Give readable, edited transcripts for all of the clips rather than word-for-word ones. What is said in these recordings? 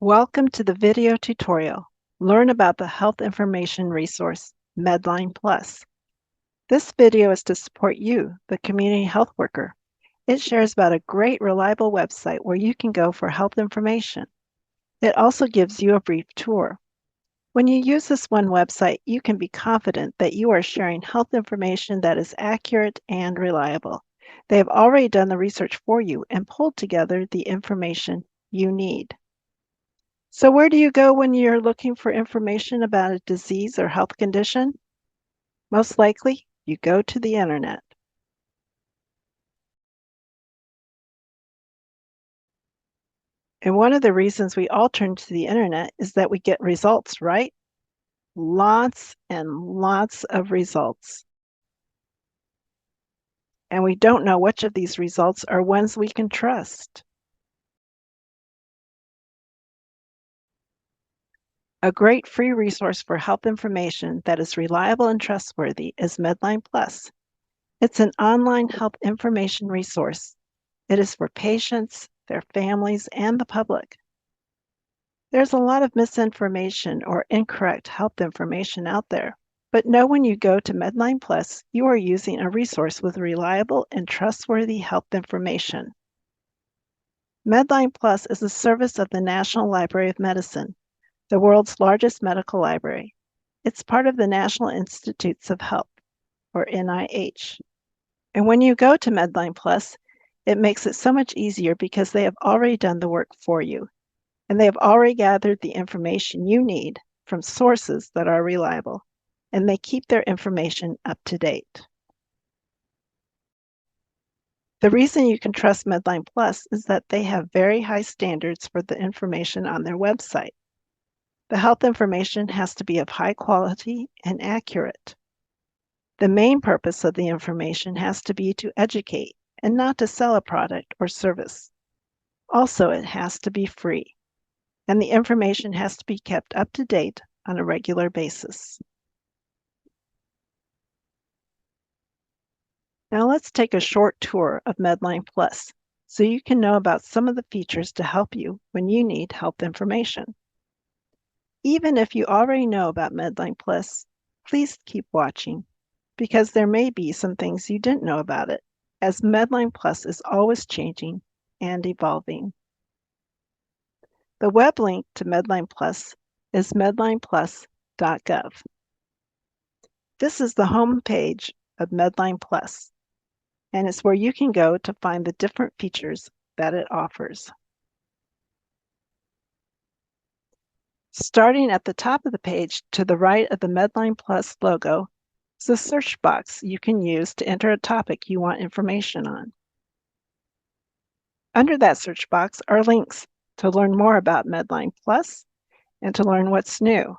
Welcome to the video tutorial. Learn about the health information resource, MedlinePlus. This video is to support you, the community health worker. It shares about a great, reliable website where you can go for health information. It also gives you a brief tour. When you use this one website, you can be confident that you are sharing health information that is accurate and reliable. They have already done the research for you and pulled together the information you need. So where do you go when you're looking for information about a disease or health condition? Most likely, you go to the internet. And one of the reasons we all turn to the internet is that we get results, right? Lots and lots of results. And we don't know which of these results are ones we can trust. A great free resource for health information that is reliable and trustworthy is MedlinePlus. It's an online health information resource. It is for patients, their families, and the public. There's a lot of misinformation or incorrect health information out there, but know when you go to MedlinePlus, you are using a resource with reliable and trustworthy health information. MedlinePlus is a service of the National Library of Medicine, the world's largest medical library. It's part of the National Institutes of Health, or NIH. And when you go to MedlinePlus, it makes it so much easier because they have already done the work for you, and they have already gathered the information you need from sources that are reliable, and they keep their information up to date. The reason you can trust MedlinePlus is that they have very high standards for the information on their website. The health information has to be of high quality and accurate. The main purpose of the information has to be to educate and not to sell a product or service. Also, it has to be free, and the information has to be kept up to date on a regular basis. Now let's take a short tour of MedlinePlus so you can know about some of the features to help you when you need health information. Even if you already know about MedlinePlus, please keep watching because there may be some things you didn't know about it, as MedlinePlus is always changing and evolving. The web link to MedlinePlus is medlineplus.gov. This is the home page of MedlinePlus, and it's where you can go to find the different features that it offers. Starting at the top of the page to the right of the MedlinePlus logo is a search box you can use to enter a topic you want information on. Under that search box are links to learn more about MedlinePlus and to learn what's new.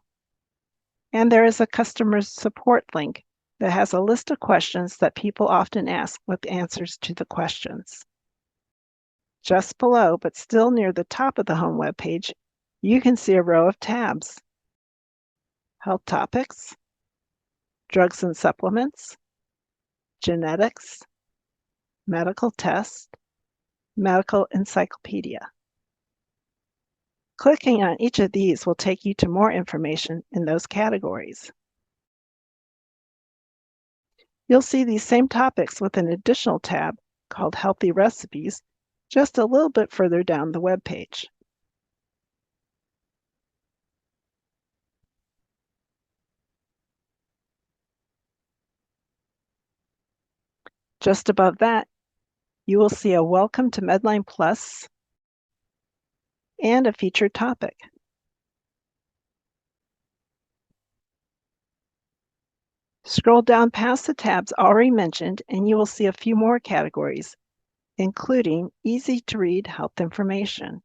And there is a customer support link that has a list of questions that people often ask with answers to the questions. Just below, but still near the top of the home web page, you can see a row of tabs: Health Topics, Drugs and Supplements, Genetics, Medical Tests, Medical Encyclopedia. Clicking on each of these will take you to more information in those categories. You'll see these same topics with an additional tab called Healthy Recipes just a little bit further down the web page. Just above that, you will see a Welcome to MedlinePlus and a featured topic. Scroll down past the tabs already mentioned and you will see a few more categories, including easy-to-read health information.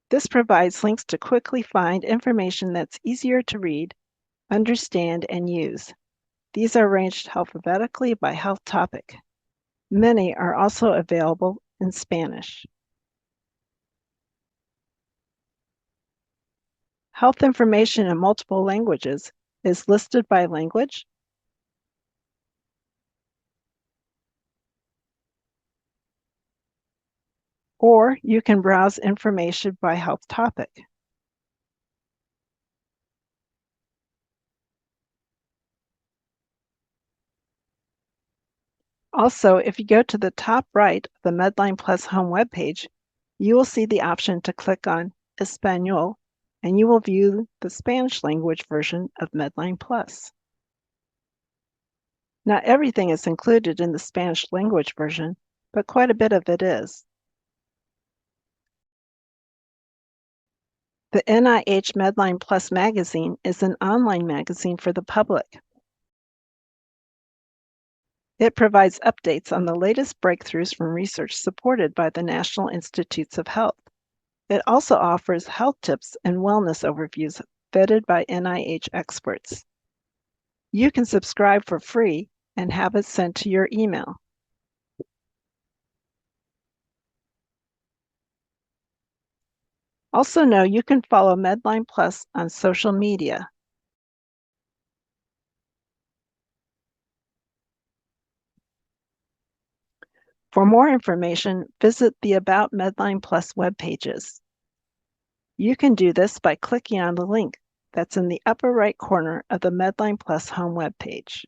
This provides links to quickly find information that's easier to read, understand, and use. These are arranged alphabetically by health topic. Many are also available in Spanish. Health information in multiple languages is listed by language, or you can browse information by health topic. Also, if you go to the top right of the MedlinePlus home webpage, you will see the option to click on Espanol, and you will view the Spanish language version of MedlinePlus. Not everything is included in the Spanish language version, but quite a bit of it is. The NIH MedlinePlus magazine is an online magazine for the public. It provides updates on the latest breakthroughs from research supported by the National Institutes of Health. It also offers health tips and wellness overviews vetted by NIH experts. You can subscribe for free and have it sent to your email. Also know you can follow MedlinePlus on social media. For more information, visit the About MedlinePlus web pages. You can do this by clicking on the link that's in the upper right corner of the MedlinePlus home web page.